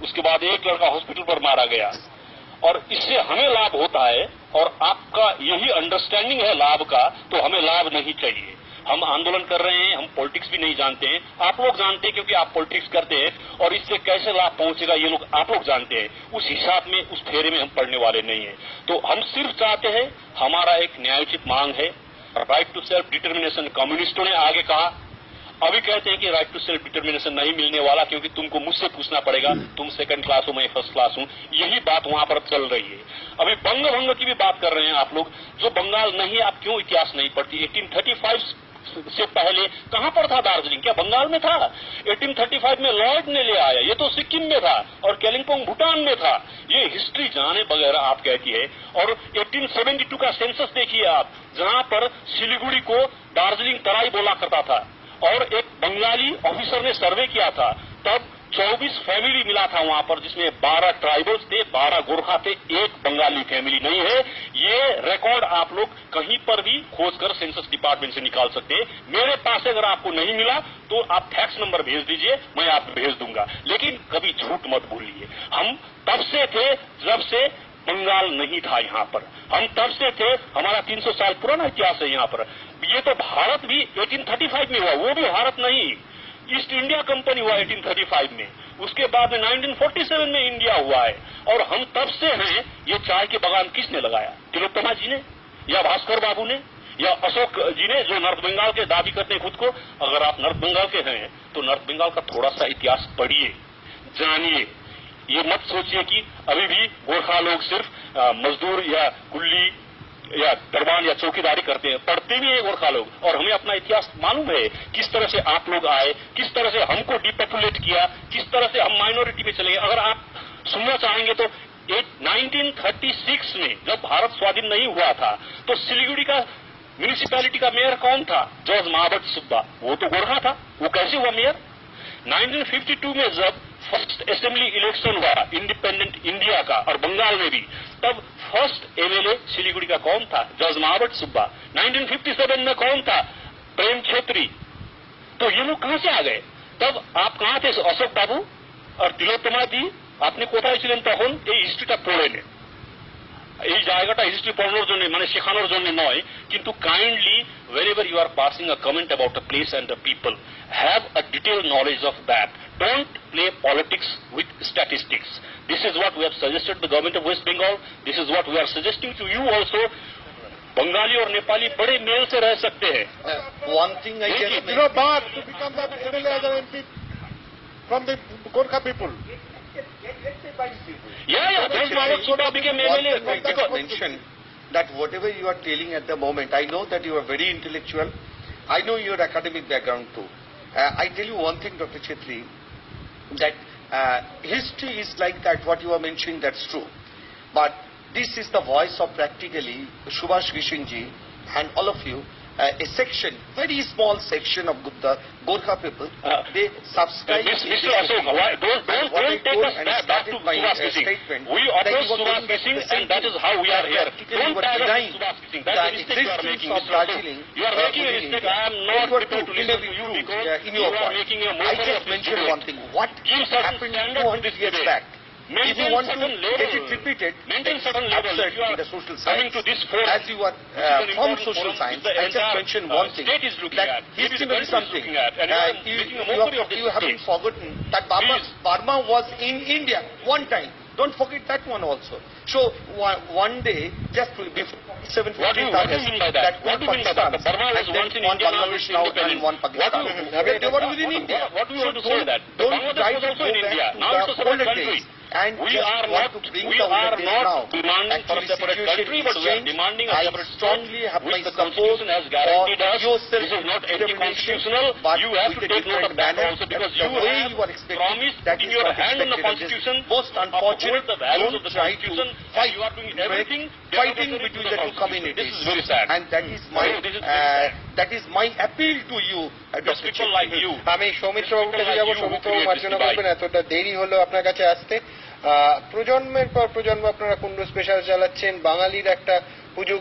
उसके बाद एक लड़का हॉस्पिटल पर मारा गया, और इससे हमें लाभ होता है और आपका यही अंडरस्टैंडिंग है लाभ का, तो हमें लाभ नहीं चाहिए। हम आंदोलन कर रहे हैं, हम पॉलिटिक्स भी नहीं जानते हैं, आप लोग जानते हैं क्योंकि आप पॉलिटिक्स करते हैं, और इससे कैसे लाभ पहुंचेगा ये लोग आप लोग जानते हैं। उस हिसाब में, उस फेरे में हम पड़ने वाले नहीं है। तो हम सिर्फ चाहते हैं, हमारा एक न्यायोचित मांग है, राइट टू सेल्फ डिटर्मिनेशन। कम्युनिस्टों ने आगे कहा, अभी कहते हैं कि राइट टू सेल्फ डिटर्मिनेशन नहीं मिलने वाला क्योंकि तुमको मुझसे पूछना पड़ेगा, तुम सेकंड क्लास हो, मैं फर्स्ट क्लास हूं। यही बात वहां पर चल रही है। अभी बंग भंग की भी बात कर रहे हैं आप लोग, जो बंगाल नहीं, आप क्यों इतिहास नहीं पढ़ती? 1835 से पहले कहां पर था दार्जिलिंग? क्या बंगाल में था? 1835 में लॉर्ड ने ले आया, ये तो सिक्किम में था, और कालिम्पोंग भूटान में था। ये हिस्ट्री जाने बगैर आप कहती है। और 1872 का सेंसस देखिए आप, जहां पर सिलीगुड़ी को दार्जिलिंग तराई बोला करता था, और एक बंगाली ऑफिसर ने सर्वे किया था, तब 24 फैमिली मिला था वहां पर, जिसमें 12 ट्राइबल्स थे, 12 गोरखा थे, एक बंगाली फैमिली नहीं है। ये रिकॉर्ड आप लोग कहीं पर भी खोजकर सेंसस डिपार्टमेंट से निकाल सकते हैं। मेरे पास अगर आपको नहीं मिला तो आप फैक्स नंबर भेज दीजिए, मैं आपको भेज दूंगा, लेकिन कभी झूठ मत भूलिए। हम तब से थे जब से बंगाल नहीं था यहाँ पर, हम तब से थे, हमारा 300 साल पुराना इतिहास है यहाँ पर। ये तो भारत भी 1835 में हुआ, वो भी भारत नहीं, ईस्ट इंडिया कंपनी हुआ 1835 में, उसके बाद में 1947 में इंडिया हुआ है। और हम तब से हैं। ये चाय के बागान किसने लगाया? तिलोत्तमा जी ने, या भास्कर बाबू ने, या अशोक जी ने, जो नॉर्थ बंगाल के दावी करते हैं खुद को? अगर आप नॉर्थ बंगाल के हैं तो नॉर्थ बंगाल का थोड़ा सा इतिहास पढ़िए, जानिए। ये मत सोचिए कि अभी भी गोरखा लोग सिर्फ मजदूर या कुल्ली या दरबान या चौकीदारी करते हैं, पढ़ते भी हैं गोरखा लोग, और हमें अपना इतिहास मालूम है, किस तरह से आप लोग आए, किस तरह से हमको डिपॉपुलेट किया, किस तरह से हम माइनॉरिटी में चले गए। अगर आप सुनना चाहेंगे तो 1936 में जब भारत स्वाधीन नहीं हुआ था, तो सिलीगुड़ी का म्यूनिसिपैलिटी का मेयर कौन था? जॉर्ज महाबत सुब्बा, वो तो गोरखा था, वो कैसे हुआ मेयर? 1952 में जब फर्स्ट असेंबली इलेक्शन हुआ इंडिपेंडेंट इंडिया का, और बंगाल में भी, तब फर्स्ट एमएलए सिलीगुड़ी का कौन था? जॉर्ज महाबत सुब्बा। 1957 में कौन था? प्रेम छेत्री। तो ये लोग कहां से आ गए? तब आप कहां थे? अशोक बाबू और तिलोत्तमा जी, আপনি কোথায় ছিলেন তখন? এই হিস্ট্রিটা পড়ে নেন। এই জায়গাটা হিস্ট্রি পড়ানোর জন্য, মানে শেখানোর জন্য নয়, কিন্তু kindly wherever you are passing a comment about a place and the people, have a detailed knowledge of that. Don't play politics with statistics. This is what we have suggested to the government of West Bengal. This is what we are suggesting to you also. Bengali और नेपाली बड़े mail से रह सकते हैं। One thing I just you know, but to become the MLA as an MP from the Gorkha people. Yeah, those Mahmoud Subba became MLA. I just mentioned that whatever you are telling at the moment, I know that you are very intellectual. I know your academic background too. I tell you one thing, Dr. Chetri, that history is like that. What you are mentioning, that's true. But this is the voice of practically Subhash Vishen ji and all of you. A section, very small section of the Gorkha people, they subscribe. Mr. Ashok, don't take us back to Subhash Vishen. We oppose Subhash Vishen, and that is how we are here. Don't tag us to Subhash Vishen. That is a mistake you are making, Mr. Ashok. You are making a mistake. I am not prepared to listen to you because you are making a mockery of I just mentioned one thing. What happened 200 years back? If you want to get it repeated, absurd in the social science, as you are from social science, I just mentioned one thing, that history may be something. You haven't forgotten that Burma was in India one time. Don't forget that one also. So one day, just before 7th August, that one Pakistan, and then one Bangladesh now and one Pakistan. They were within India. What do you want to say that? Don't try to go India. back Now to it's a the older separate country. days. And we are not demanding for a separate country, but we are demanding a separate strongly have which my the Constitution has guaranteed us. This is not anti-constitutional. You have to take note of that also, because you have promised that in your hand on the Constitution, most unfortunate, the values of the try to Constitution, and you are doing everything fighting between the two communities. This is very sad. And that is my appeal to you, Just people like you. আমি সৌমিত্র বাবুর কাছে যাবো। সৌমিত্র বাবু মার্জনা করবেন, এতটা দেরি হলো আপনার কাছে আসতে। প্রজন্মের পর প্রজন্ম আপনারা কুন্ডু স্পেশাল চালাচ্ছেন, বাঙালির একটা পুজো